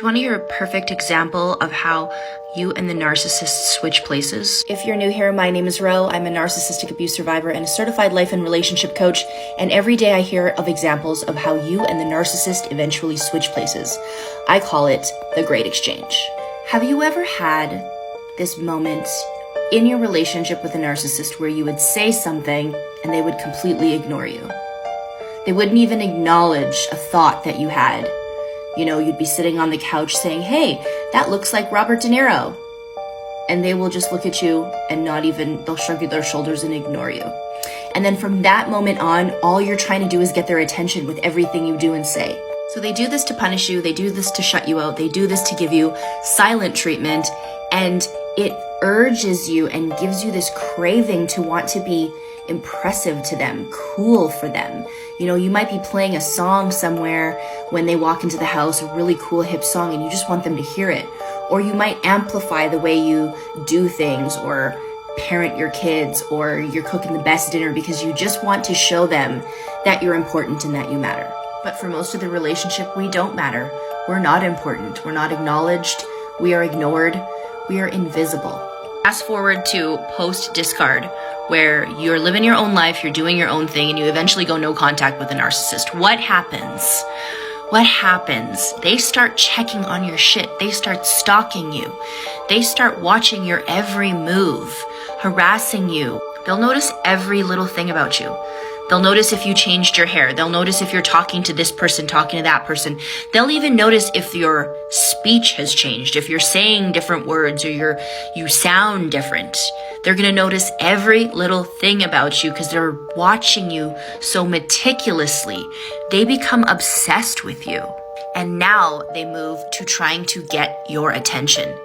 Do you want to hear a perfect example of how you and the narcissist switch places? If you're new here, my name is Ro. I'm a narcissistic abuse survivor and a certified life and relationship coach. And every day I hear of examples of how you and the narcissist eventually switch places. I call it the Great Exchange. Have you ever had this moment in your relationship with a narcissist where you would say something and they would completely ignore you? They wouldn't even acknowledge a thought that you had. You know, you'd be sitting on the couch saying, hey, that looks like Robert De Niro. And they will just look at you and they'll shrug their shoulders and ignore you. And then from that moment on, all you're trying to do is get their attention with everything you do and say. So they do this to punish you. They do this to shut you out. They do this to give you silent treatment. And it urges you and gives you this craving to want to be impressive to them, cool for them. You know, you might be playing a song somewhere when they walk into the house, a really cool hip song, and you just want them to hear it. Or you might amplify the way you do things or parent your kids, or you're cooking the best dinner because you just want to show them that you're important and that you matter. But for most of the relationship, we don't matter. We're not important. We're not acknowledged. We are ignored. We are invisible. Fast forward to post-discard, where you're living your own life, you're doing your own thing, and you eventually go no contact with a narcissist. What happens? What happens? They start checking on your shit. They start stalking you. They start watching your every move, harassing you. They'll notice every little thing about you. They'll notice if you changed your hair. They'll notice if you're talking to this person, talking to that person. They'll even notice if your speech has changed, if you're saying different words or you sound different. They're going to notice every little thing about you because they're watching you so meticulously. They become obsessed with you. And now they move to trying to get your attention.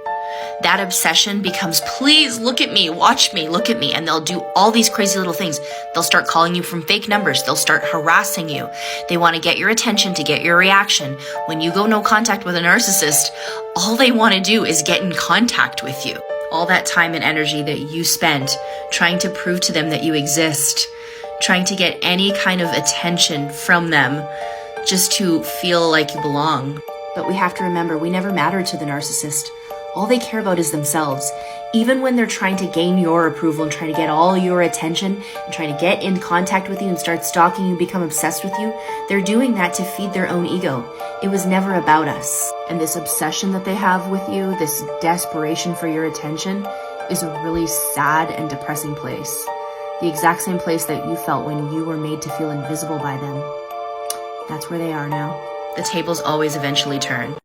That obsession becomes, please look at me, watch me, look at me. And they'll do all these crazy little things. They'll start calling you from fake numbers. They'll start harassing you. They want to get your attention, to get your reaction. When you go no contact with a narcissist, all they want to do is get in contact with you. All that time and energy that you spent trying to prove to them that you exist, trying to get any kind of attention from them just to feel like you belong. But we have to remember, we never matter to the narcissist. All they care about is themselves. Even when they're trying to gain your approval and trying to get all your attention and trying to get in contact with you and start stalking you, become obsessed with you, they're doing that to feed their own ego. It was never about us. And this obsession that they have with you, this desperation for your attention, is a really sad and depressing place. The exact same place that you felt when you were made to feel invisible by them. That's where they are now. The tables always eventually turn.